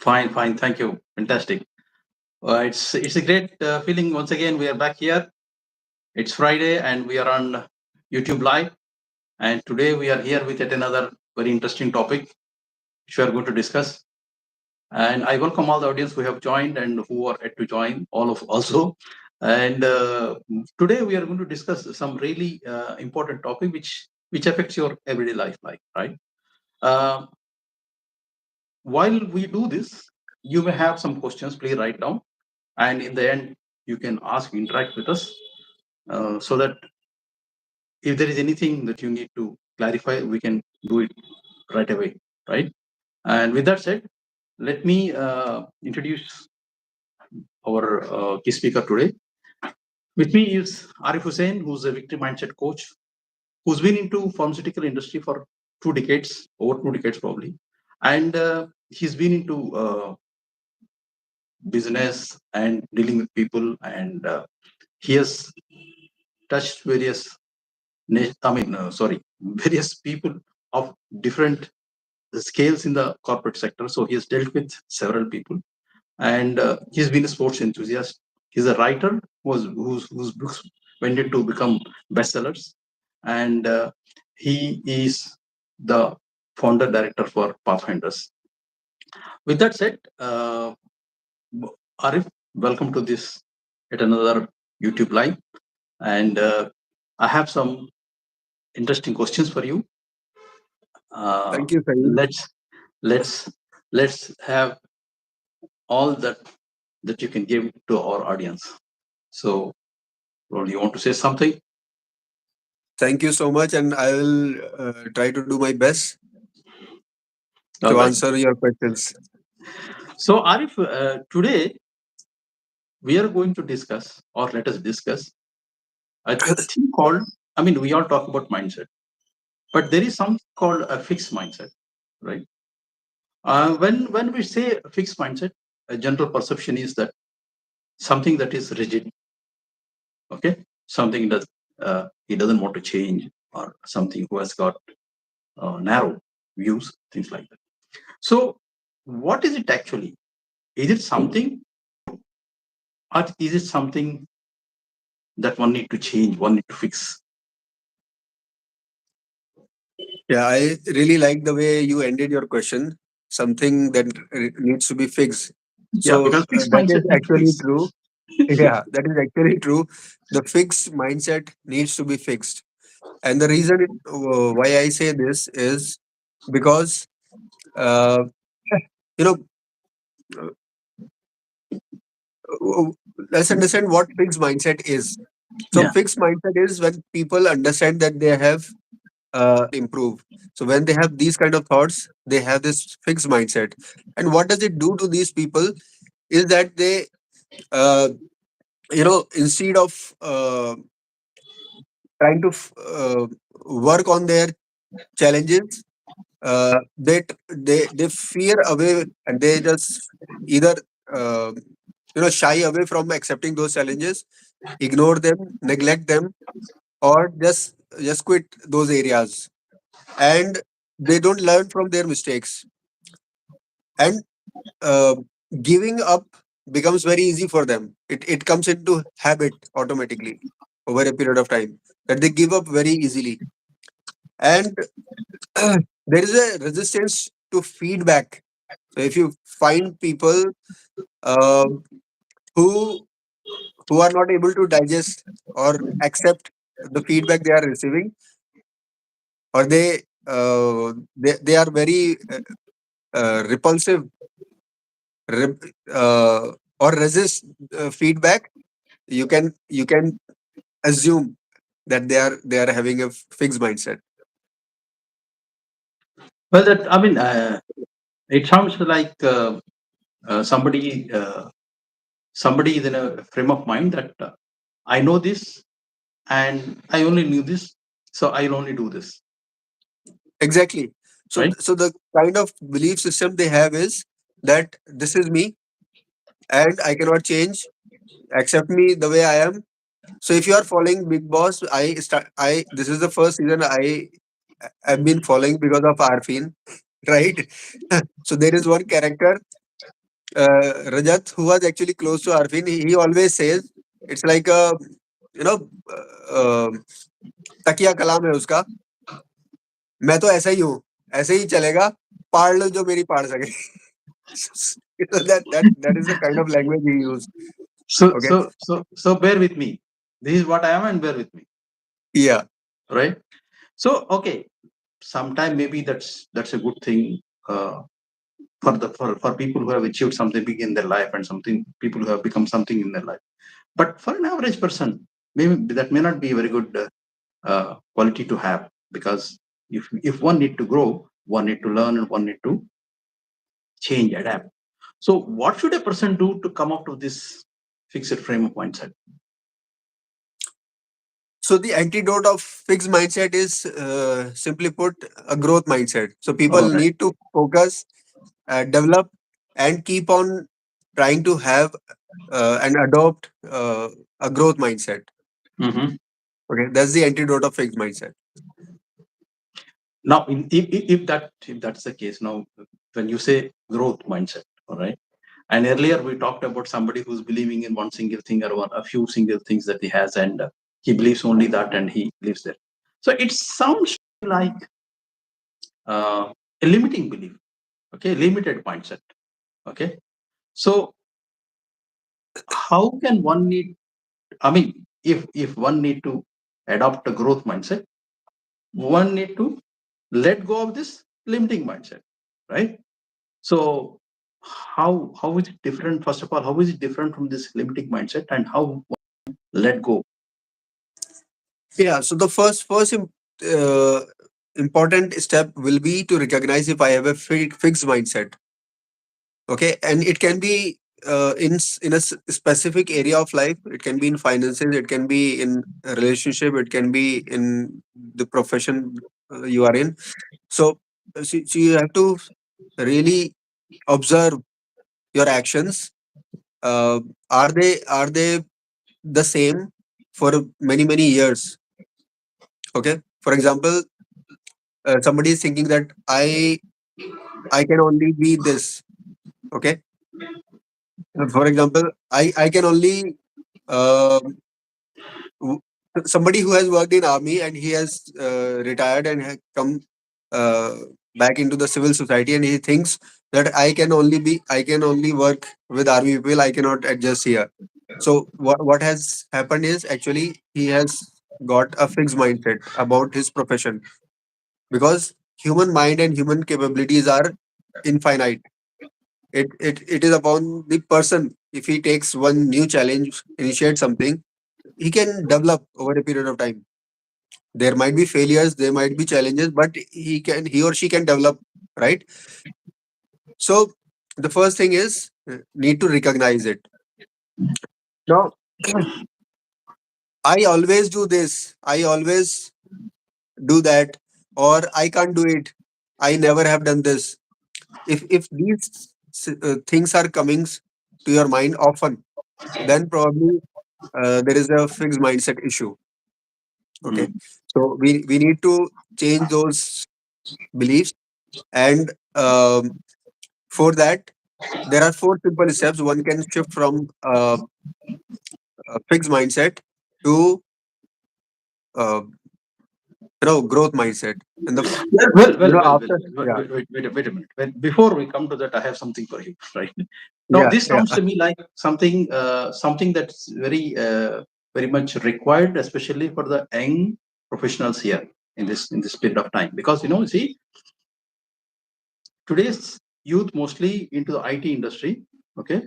Fine, fine. Thank you. Fantastic. It's a great feeling. Once again, we are back here. It's Friday, and we are on YouTube Live. And today we are here with yet another very interesting topic, which we are going to discuss. And I welcome all the audience who have joined and who are yet to join, all of also. And today we are going to discuss some really important topic, which affects your everyday life, like right. Uh, while we do this, you may have some questions. Please write down, and in the end you can ask, interact with us, so that if there is anything that you need to clarify, we can do it right away, right? And with that said, let me introduce our key speaker today. With me is Arif Hussain, who's a victory mindset coach, who's been into pharmaceutical industry for 2 decades, over 2 decades probably. And he's been into business and dealing with people, and he has touched various various people of different scales in the corporate sector. So he has dealt with several people, and he's been a sports enthusiast. He's a writer whose books went into become bestsellers, and he is the founder director for Pathfinders. With that said, Arif, welcome to this at another YouTube live, and I have some interesting questions for you. Uh, Thank you, Sayeed. let's let's have all that you can give to our audience. So, Ron, you want to say something? Thank you so much, and I will try to do my best All to right. answer your questions. So, Arif, today we are going to discuss, or let us discuss, a thing called. I mean, we all talk about mindset, but there is something called a fixed mindset, right? When we say fixed mindset, a general perception is that something that is rigid, okay, something that he doesn't want to change, or something who has got narrow views, things like that. So, what is it actually? Is it something, or is it something that one need to change, one need to fix? Yeah, I really like the way you ended your question. Something that needs to be fixed. Yeah, So because fixed that is mindset need to actually fix. true. Yeah, that is actually true. The fixed mindset needs to be fixed, and the reason why I say this is because uh, you know uh, let's understand what fixed mindset is. So Yeah. fixed mindset is when people understand that they have improve. So when they have these kind of thoughts, they have this fixed mindset. And what does it do to these people is that they, uh, instead of trying to work on their challenges, they fear away and they just either uh, shy away from accepting those challenges, ignore them, neglect them, or just quit those areas, and they don't learn from their mistakes, and uh, giving up becomes very easy for them. It comes into habit automatically over a period of time that they give up very easily, and there is a resistance to feedback. So if you find people uh, who who are not able to digest or accept the feedback they are receiving, or they are very repulsive, rep- or resist feedback, you can assume that they are having a fixed mindset. Well, that I mean, it sounds like somebody is in a frame of mind that I know this, and I only knew this, so I'll only do this, Exactly. So right? so the kind of belief system they have is that this is me and I cannot change. Accept me the way I am. So if you are following Big Boss, I this is the first season I have been following because of Arfin, right? So there is one character. Rajat, who was actually close to Arfin, he always says it's like a, you know, तकिया कलाम है उसका. मैं तो ऐसा ही हूँ, ऐसे ही चलेगा, पाड़ लो जो मेरी पाड़ सके. So that is the kind of language he used. So Okay. so bear with me. This is what I am, and bear with me, Yeah. right? So okay, sometime maybe that's a good thing for people who have achieved something big in their life, and something people who have become something in their life. But for an average person, maybe that may not be a very good quality to have, because if one need to grow, one need to learn, and one need to change, adapt. So what should a person do to come out of this fixed frame of mindset? So the antidote of fixed mindset is, simply put, a growth mindset. So people All right. need to focus, develop, and keep on trying to have and adopt a growth mindset. Mhm. Okay, that's the antidote of fixed mindset. Now, if that's the case, now when you say growth mindset, all right, and earlier we talked about somebody who's believing in one single thing, or a few single things that he has, and he believes only that, and he lives there. So it sounds like a limiting belief, okay, limited mindset, okay. So how can one need? I mean, if one need to adopt a growth mindset, one need to let go of this limiting mindset, right? So how is it different? First of all, how is it different from this limiting mindset, and how let go? Yeah. So the uh, important step will be to recognize if I have a fixed mindset. Okay, and it can be in a specific area of life. It can be in finances. It can be in a relationship. It can be in the profession you are in. So, so you have to really observe your actions. Uh, are they the same for many years? Okay. For example, somebody is thinking that I can only be this. Okay. For example, I can only um, w- somebody who has worked in army and he has retired and has come uh, back into the civil society, and he thinks that I can only work with army people. I cannot adjust here. So what has happened is actually he has got a fixed mindset about his profession, because human mind and human capabilities are infinite. It is upon the person. If he takes one new challenge, initiate something, he can develop over a period of time. There might be failures, there might be challenges, but he or she can develop, right? So the first thing is, need to recognize it. Now, I always do this, I always do that, or I can't do it, I never have done this. If these things are coming to your mind often, then probably there is a fixed mindset issue. Okay, Mm. so we need to change those beliefs, and for that there are four simple steps one can shift from a fixed mindset to uh, growth mindset. And Yeah, well. after, yeah, Wait a minute. Before we come to that, I have something for you, right? Now, yeah, this yeah, sounds to me like something that's very much required, especially for the young professionals here in this period of time, because see, today's youth mostly into the IT industry. Okay,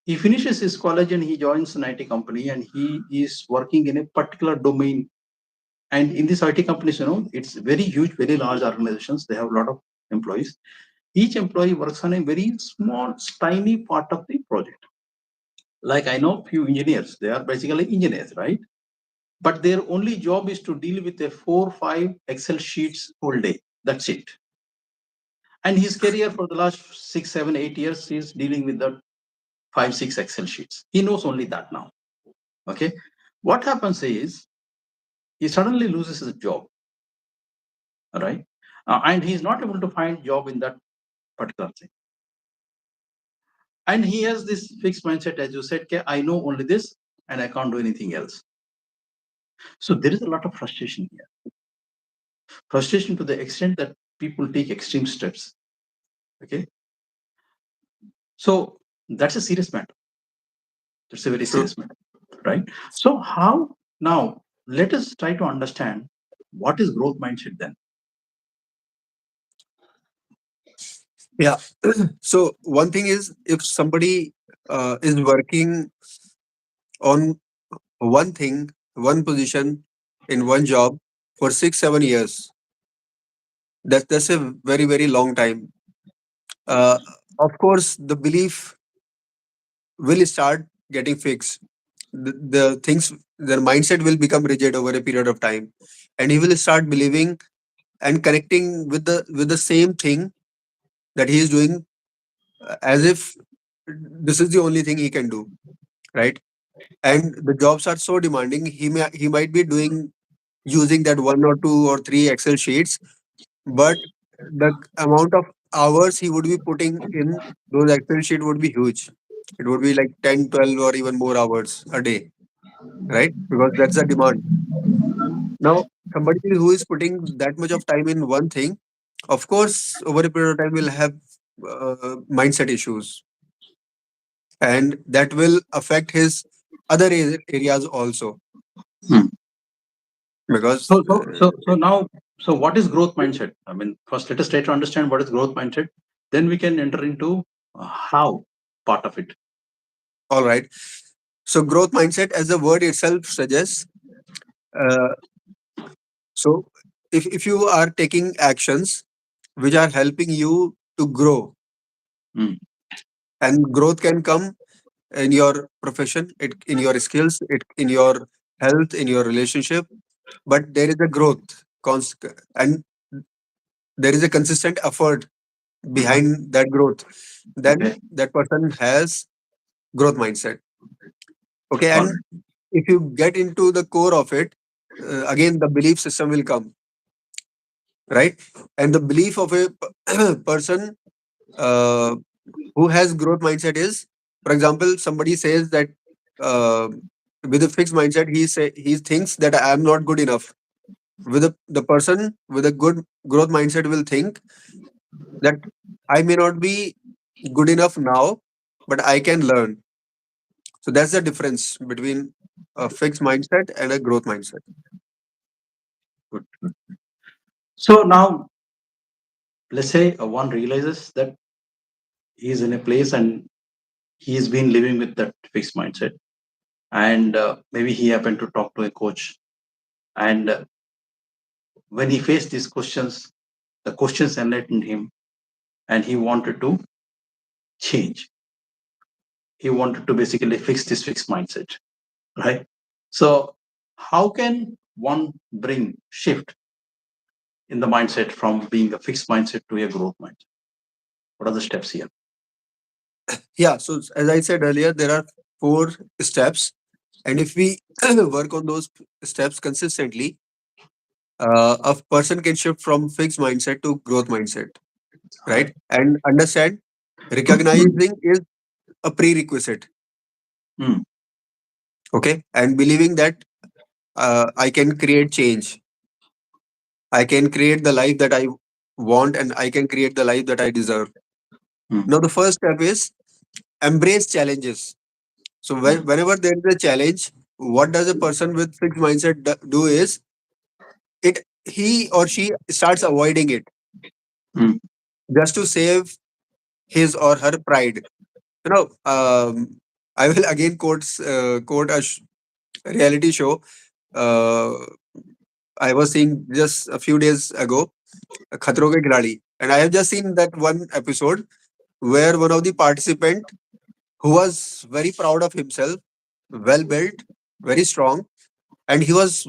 he finishes his college and he joins an IT company, and he is working in a particular domain. And in these IT companies, it's very huge, very large organizations. They have a lot of employees. Each employee works on a very small, tiny part of the project. Like I know few engineers, they are basically engineers, right? But their only job is to deal with a 4 5 Excel sheets whole day. That's it. And his career for the last 6 7 8 years is dealing with the 5 6 Excel sheets. He knows only that now. Okay. What happens is he suddenly loses his job, all right? And he's not able to find job in that particular thing. And he has this fixed mindset, as you said, "Okay, I know only this and I can't do anything else." So there is a lot of frustration here. Frustration to the extent that people take extreme steps. Okay. So that's a serious matter. That's a very True. serious matter. Right. So how now let us try to understand what is growth mindset then. Yeah. So one thing is, if somebody is working on one thing, one position in one job for 6, 7 years, that's a very very long time. Uh, of course, the belief will start getting fixed. The things, their mindset will become rigid over a period of time, and he will start believing and connecting with the same thing that he is doing, as if this is the only thing he can do, right? And the jobs are so demanding, he might be doing, using that one or two or three Excel sheets, but the amount of hours he would be putting in those Excel sheet would be huge. It would be like 10, 12, or even more hours a day, right? Because that's the demand. Now, somebody who is putting that much of time in one thing, of course, over a period of time, will have mindset issues, and that will affect his other areas also. Hmm. Because So now, so what is growth mindset? I mean, first let us try to understand what is growth mindset. Then we can enter into how part of it. all right, so growth mindset, as the word itself suggests, uh, so if you are taking actions which are helping you to grow, Hmm. and growth can come in your profession, in your skills, in your health, in your relationship, but there is a growth, and there is a consistent effort Mhm. behind that growth, then Okay. that person has growth mindset. Okay, All and right. if you get into the core of it, again the belief system will come, right? And the belief of a person uh, who has growth mindset is, for example, somebody says that, uh, with a fixed mindset, he thinks that I am not good enough. With the person with a good growth mindset will think that I may not be good enough now, but I can learn. So that's the difference between a fixed mindset and a growth mindset. Good. Good. So now let's say one realizes that he is in a place and he's been living with that fixed mindset, and maybe he happened to talk to a coach, and when he faced these questions, the questions enlightened him, and he wanted to change. He wanted to basically fix this fixed mindset, right? So how can one bring shift in the mindset from being a fixed mindset to a growth mindset? What are the steps here? Yeah. So as I said earlier, there are 4 steps, and if we work on those steps consistently, a person can shift from fixed mindset to growth mindset, right? And understand, recognizing is a prerequisite. Mm, Okay, and believing that I can create change, I can create the life that I want, and I can create the life that I deserve. mm, Now, the first step is embrace challenges. So, mm, whenever there is a challenge, what does a person with fixed mindset do is, it he or she starts avoiding it, mm. just to save his or her pride. You know, I will again quote a reality show. Uh, I was seeing just a few days ago, Khatro Ke Khiladi, and I have just seen that one episode where one of the participant, who was very proud of himself, well built, very strong, and he was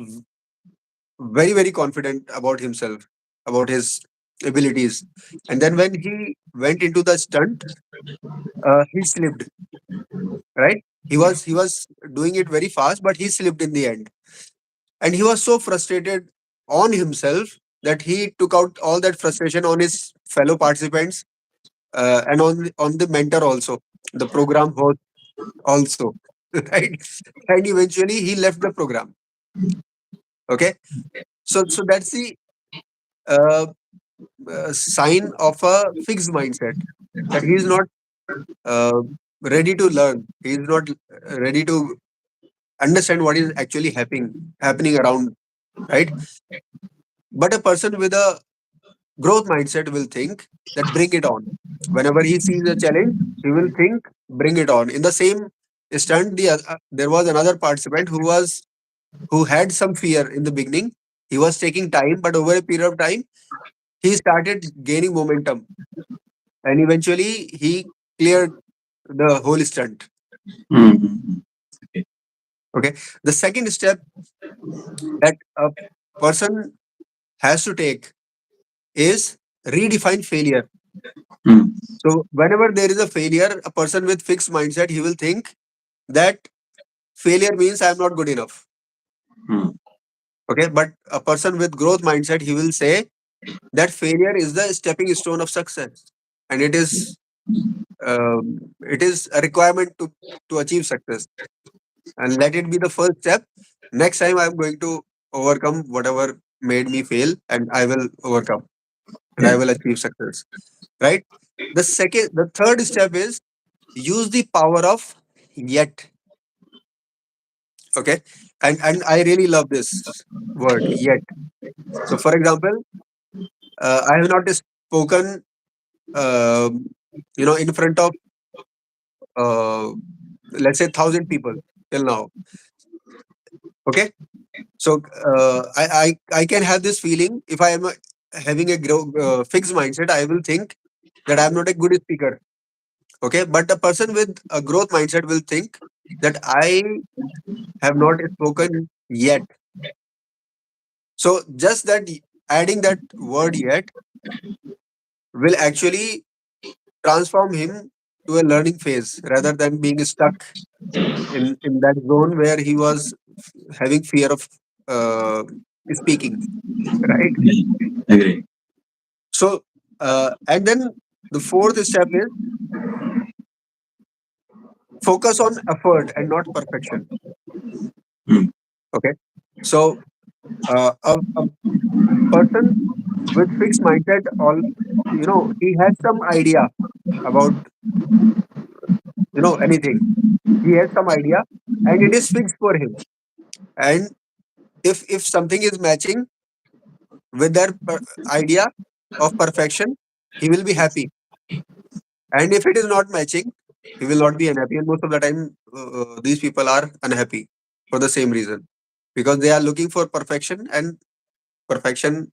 very very confident about himself, about his abilities. And then when he went into the stunt, he slipped. Right? He was doing it very fast, but he slipped in the end, and he was so frustrated on himself that he took out all that frustration on his fellow participants, and on the mentor also, the program host also, right? And eventually he left the program. Okay, so that's the uh, sign of a fixed mindset, that he is not uh, ready to learn. He is not ready to understand what is actually happening around, right? But a person with a growth mindset will think that bring it on. Whenever he sees a challenge, he will think bring it on. In the same stunt, there was another participant who had some fear in the beginning. He was taking time, but over a period of time, he started gaining momentum, and eventually he cleared the whole stunt. Mm-hmm. Okay. The second step that a person has to take is redefine failure. Mm-hmm. So whenever there is a failure, a person with fixed mindset, he will think that failure means I'm not good enough. Okay. But a person with growth mindset, he will say that failure is the stepping stone of success, and it is a requirement to achieve success, and let it be the first step. Next time I'm going to overcome whatever made me fail, and I will overcome, and I Yeah. will achieve success. Right. The third step is use the power of yet. Okay. And I really love this word yet. So for example, I have not spoken, um, in front of, uh, let's say, 1,000 people till now. Okay. So I can have this feeling if I am having a fixed mindset. I will think that I'm not a good speaker. Okay, but a person with a growth mindset will think that I have not spoken yet. So just that adding that word yet will actually transform him to a learning phase rather than being stuck in that zone where he was having fear of uh, speaking. Right. Agree. So, and then the fourth step is focus on effort and not perfection. Mm. Okay. So, a person with fixed mindset, he has some idea about, anything. He has some idea, and it is fixed for him. And if something is matching with that idea of perfection, he will be happy. And if it is not matching, he will not be unhappy. And most of the time, these people are unhappy for the same reason, because they are looking for perfection, and perfection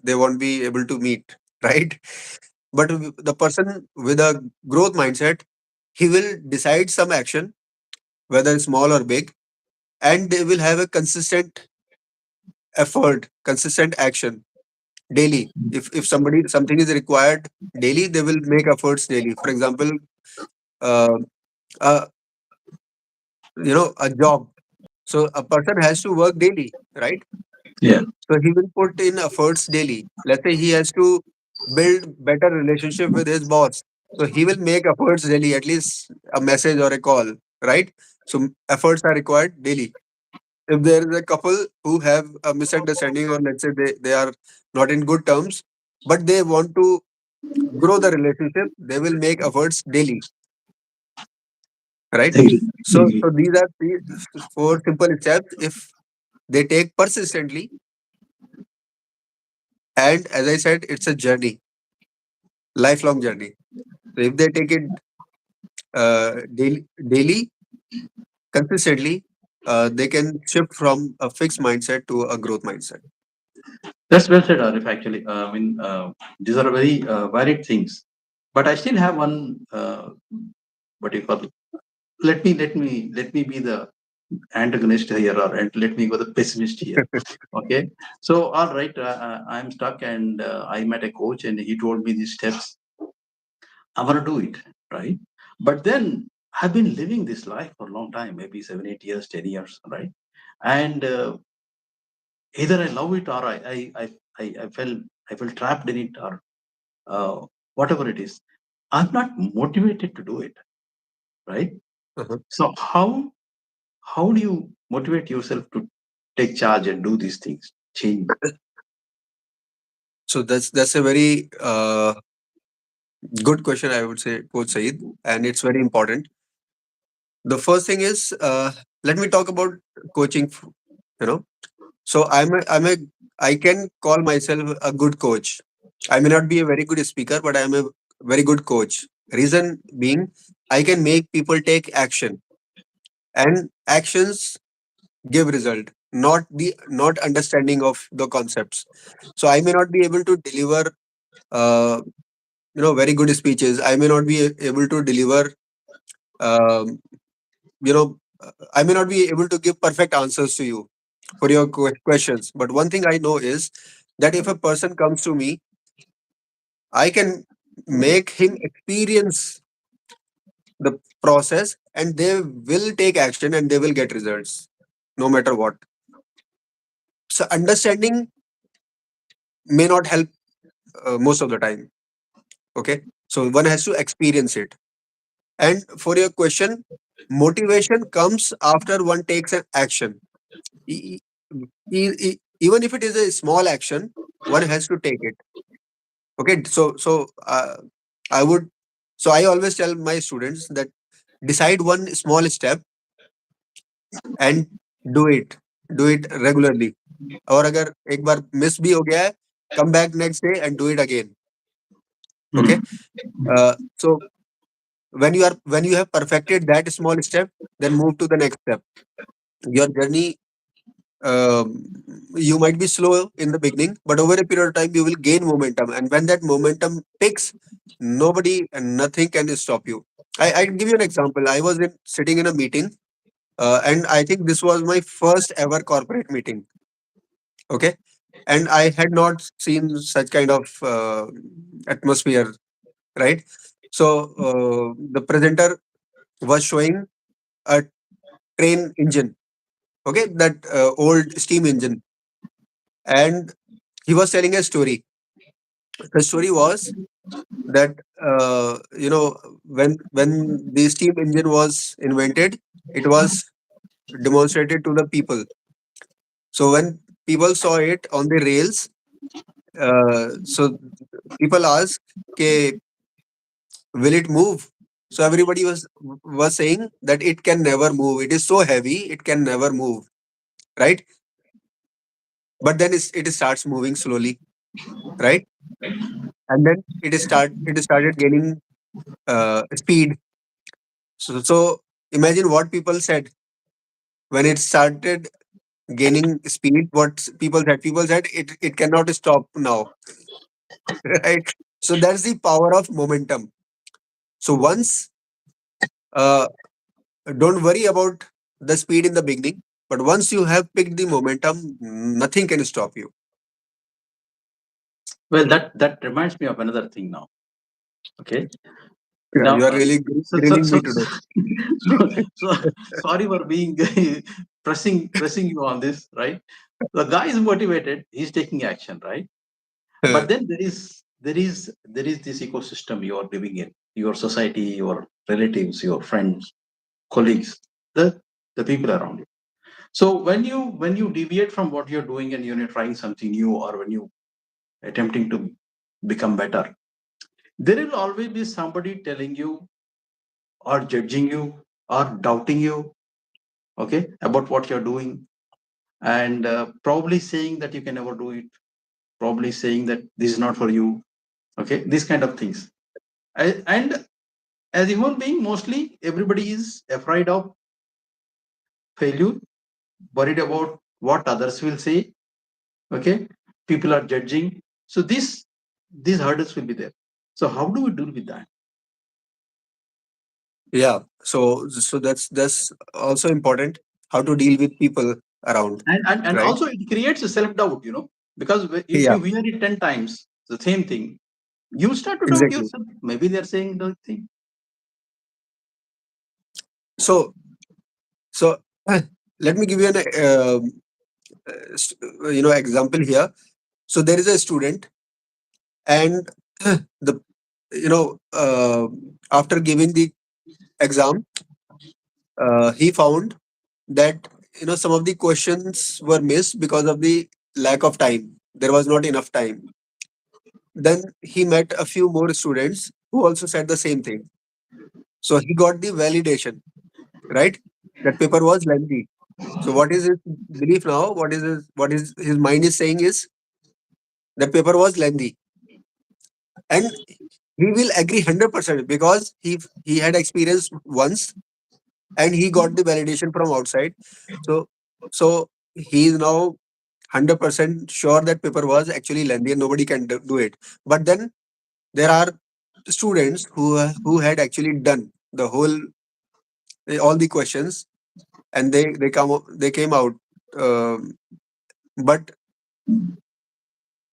they won't be able to meet, right? But the person with a growth mindset, he will decide some action, whether small or big, and they will have a consistent effort, consistent action daily. If something is required daily, they will make efforts daily. For example, uh, uh, a job. So a person has to work daily, right? Yeah. So he will put in efforts daily. Let's say he has to build better relationship with his boss. So he will make efforts daily, at least a message or a call, right? So efforts are required daily. If there is a couple who have a misunderstanding, or let's say they are not in good terms, but they want to grow the relationship, they will make efforts daily, right? Agree. So Agree. these are three, four simple steps. If they take persistently, and as I said, it's a journey, lifelong journey. So if they take it daily, consistently, they can shift from a fixed mindset to a growth mindset. That's well said, Arif. Actually, I mean, these are very varied things. But I still have one. What do you call it? Let me be the antagonist here, or and let me go the pessimist here. Okay. So, all right, I'm stuck, and I met a coach, and he told me these steps. I'm gonna do it, right? But then I've been living this life for a long time, maybe 7, 8 years, 10 years, right? And either I love it, or I felt trapped in it, or uh, whatever it is. I'm not motivated to do it, right? Uh-huh. So how do you motivate yourself to take charge and do these things, change? So that's a very good question, I would say, Coach Saeed, and it's very important. The first thing is, let me talk about coaching. You know, so I can call myself a good coach. I may not be a very good speaker, but I'm a very good coach. Reason being, I can make people take action, and actions give result, not understanding of the concepts. So I may not be able to deliver, uh, very good speeches. I may not be able to deliver, um, I may not be able to give perfect answers to you for your questions. But one thing I know is that if a person comes to me, I can make him experience the process, and they will take action and they will get results no matter what. So understanding may not help most of the time. Okay. So one has to experience it. And for your question, motivation comes after one takes an action. E- Even if it is a small action, one has to take it. Okay. I would, so I always tell my students that decide one small step and do it. Do it regularly. और अगर एक बार miss भी हो गया है, come back next day and do it again. Okay. Hmm. So when you have perfected that small step, then move to the next step. Your journey, um, you might be slow in the beginning, but over a period of time you will gain momentum, and when that momentum picks, nobody and nothing can stop you. I give you an example. I was sitting in a meeting, and I think this was my first ever corporate meeting. Okay. And I had not seen such kind of atmosphere, right? So the presenter was showing a train engine, okay, that old steam engine, and he was telling a story. The story was that, when the steam engine was invented, it was demonstrated to the people. So when people saw it on the rails, so people asked, "Okay, will it move?" So everybody was saying that it can never move. It is so heavy, it can never move, right? But then it starts moving slowly, right? And then it started gaining speed. So imagine what people said when it started gaining speed. What people said? People said it cannot stop now, right? So that's the power of momentum. So once, uh, don't worry about the speed in the beginning, but once you have picked the momentum, nothing can stop you. Well, that reminds me of another thing now. Okay. Yeah, Now, you are really so, so, grilling so, me today. so sorry for being pressing you on this, right? The guy is motivated, he's taking action, right? But then there is this ecosystem you are living in, your society, your relatives, your friends, colleagues, the the people around you. So when you deviate from what you're doing and you're trying something new, or when you attempting to become better, there will always be somebody telling you or judging you or doubting you, okay, about what you're doing, and probably saying that you can never do it, probably saying that this is not for you, okay, these kind of things. And as a human being, mostly everybody is afraid of failure, worried about what others will say, okay, people are judging. So these hurdles will be there. So how do we deal with that? Yeah. So that's also important. How to deal with people around, And right? also it creates a self-doubt, because if Yeah. you hear it 10 times the same thing, you start to doubt Exactly. yourself. Maybe they're saying the thing. So so let me give you an example here. So there is a student, and the you know, after giving the exam, he found that some of the questions were missed because of the lack of time. There was not enough time. Then he met a few more students who also said the same thing. So he got the validation, right? That paper was lengthy. So what is his belief now? What is his mind is saying is that paper was lengthy, and he will agree 100% because he had experienced once and he got the validation from outside. So so he is now 100% sure that paper was actually lengthy and nobody can do it. But then there are students who had actually done the whole all the questions, and they came out. Um, but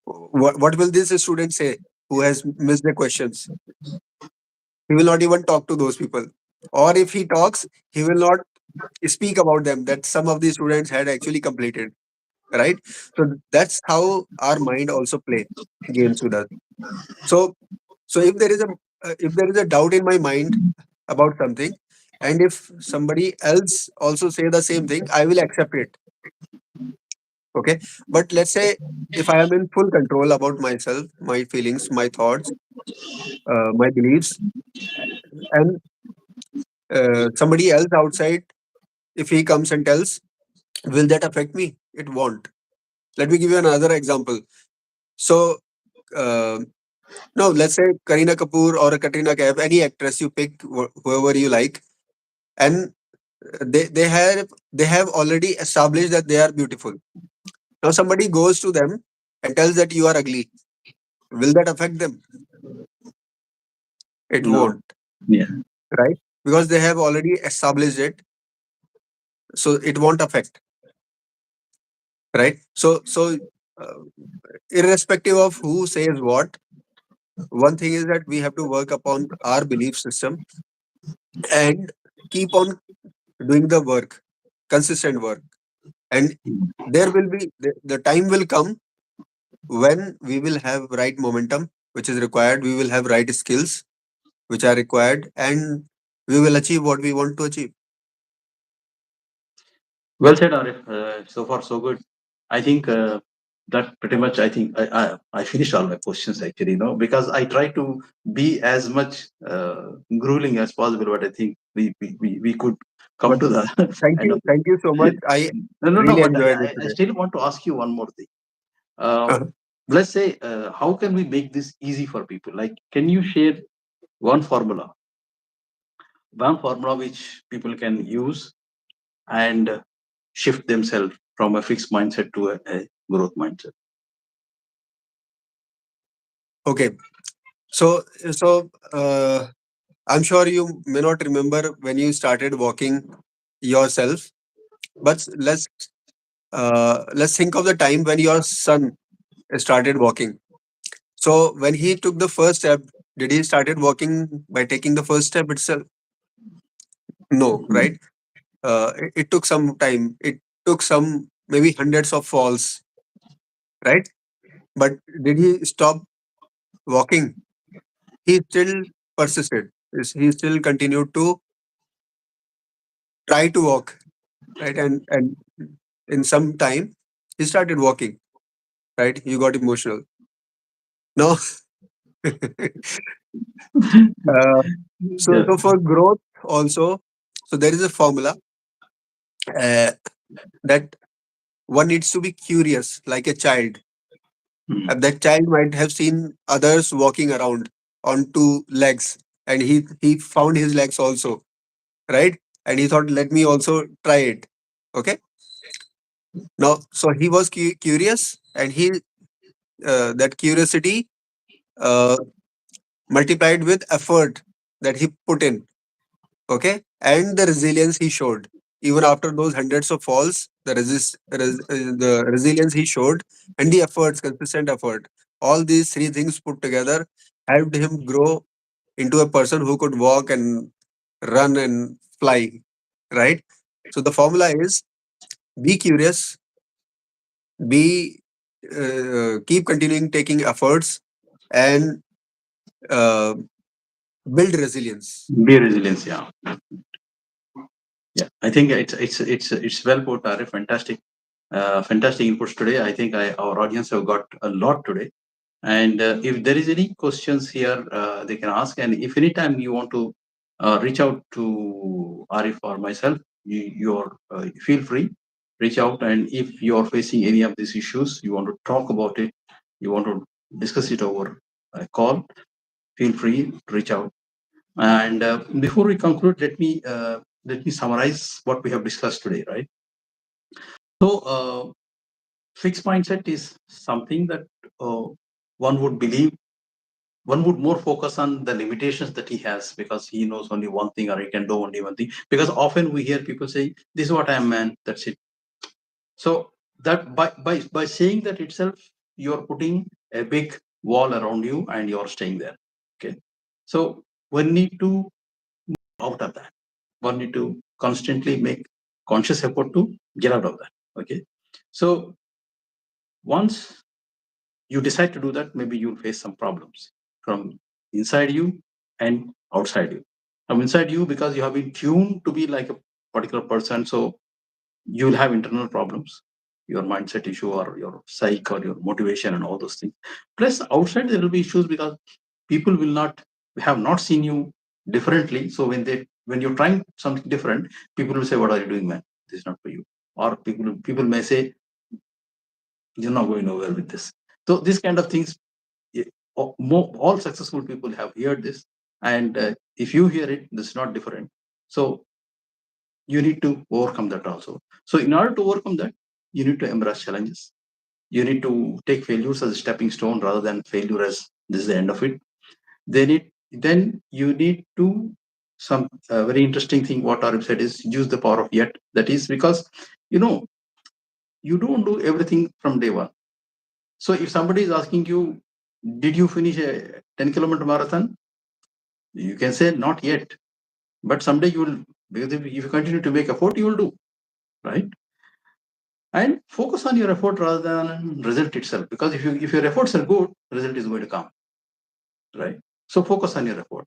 what will this student say who has missed the questions? He will not even talk to those people, or if he talks, he will not speak about them that some of the students had actually completed, right? So that's how our mind also play games with us. So if there is a doubt in my mind about something, and if somebody else also say the same thing, I will accept it. Okay, but let's say if I am in full control about myself, my feelings, my thoughts, my beliefs, and somebody else outside, if he comes and tells, will that affect me? It won't. Let me give you another example. So uh, no, let's say Karina Kapoor or Katrina Kaif, any actress you pick, whoever you like, and they have already established that they are beautiful. Now somebody goes to them and tells that you are ugly. Will that affect them? It No. won't, Yeah. right? Because they have already established it, so it won't affect, right? Uh, Irrespective of who says what, one thing is that we have to work upon our belief system and keep on doing the work, consistent work, and there will be the time will come when we will have right momentum which is required, we will have right skills which are required, and we will achieve what we want to achieve. Well said, Arif. So far, so good. I think that pretty much. I think I finished all my questions actually. Because I try to be as much grueling as possible, but I think we could come But to the end of thank you so much. I No, no, no. really But enjoyed it I today. still want to ask you one more thing. Uh, Uh-huh. let's say, how can we make this easy for people? Like, can you share one formula, one formula which people can use and shift themselves from a fixed mindset to a growth mindset? Okay, so I'm sure you may not remember when you started walking yourself, but let's think of the time when your son started walking. So when he took the first step, did he started walking by taking the first step itself? No, right? It took some time. It took some maybe hundreds of falls, right? But did he stop walking? He still persisted. He still continued to try to walk, right? And in some time, he started walking, right? You got emotional. No. uh, Yeah. so for growth also, so there is a formula uh, that one needs to be curious, like a child. That child might have seen others walking around on two legs, and he found his legs also, right? And he thought, let me also try it. Okay. Now, so he was curious, and he that curiosity uh, multiplied with effort that he put in. Okay, and the resilience he showed even after those hundreds of falls, the resilience he showed, and the efforts, consistent effort, all these three things put together helped him grow into a person who could walk and run and fly, right? So the formula is be curious, be keep continuing taking efforts, and uh, build resilience. Be resilience. Yeah, yeah. I think it's well put, Arif. Fantastic, fantastic inputs today. I think our audience have got a lot today. And if there is any questions here, they can ask. And if anytime you want to reach out to Arif or myself, you're feel free, reach out. And if you are facing any of these issues, you want to talk about it, you want to discuss it over a call, feel free to reach out. And before we conclude, let me summarize what we have discussed today. Right. So fixed mindset is something that uh, one would believe, one would more focus on the limitations that he has because he knows only one thing or he can do only one thing. Because often we hear people say, "This is what I am, man. That's it." So that by saying that itself, you are putting a big wall around you and you are staying there. Okay. So one need to out of that. One need to constantly make conscious effort to get out of that. Okay. So once you decide to do that, maybe you'll face some problems from inside you and outside you. From inside you, because you have been tuned to be like a particular person, so you'll have internal problems, your mindset issue or your psyche or your motivation and all those things. Plus, outside there will be issues because people will not have not seen you differently. So when you're trying something different, people will say, "What are you doing, man? This is not for you." Or people may say, "You're not going nowhere with this." So these kind of things, all successful people have heard this, and if you hear it, this is not different. So you need to overcome that also. So in order to overcome that, you need to embrace challenges. You need to take failures as a stepping stone rather than failure as this is the end of it. Then you need to some very interesting thing what Arif said is use the power of yet. That is because you know you don't do everything from day one. So if somebody is asking you, did you finish a 10-kilometer marathon? You can say not yet, but someday you will, because if you continue to make effort, you will do, right? And focus on your effort rather than result itself. Because if your efforts are good, result is going to come, right? So focus on your effort.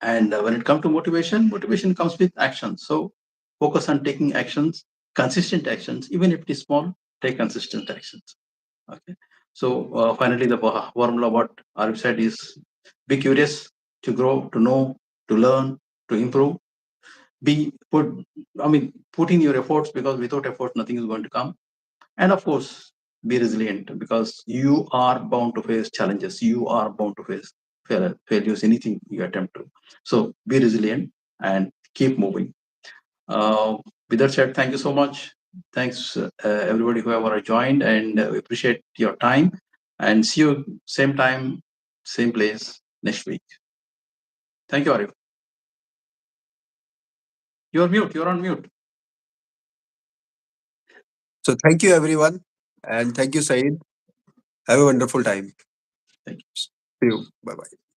And when it comes to motivation, motivation comes with action. So focus on taking actions, consistent actions, even if it is small. Take consistent actions. Okay. So finally, the formula what Arif said is: be curious to grow, to know, to learn, to improve. Be put, I mean, put in your efforts because without effort, nothing is going to come. And of course, be resilient because you are bound to face challenges. You are bound to face failures, anything you attempt to. So be resilient and keep moving. Uh, with that said, thank you so much. Thanks, everybody whoever joined, and we appreciate your time. And see you same time, same place next week. Thank you, Arif. You're mute. You're on mute. So thank you everyone, and thank you, Saeed. Have a wonderful time. Thank you. See you. Bye bye.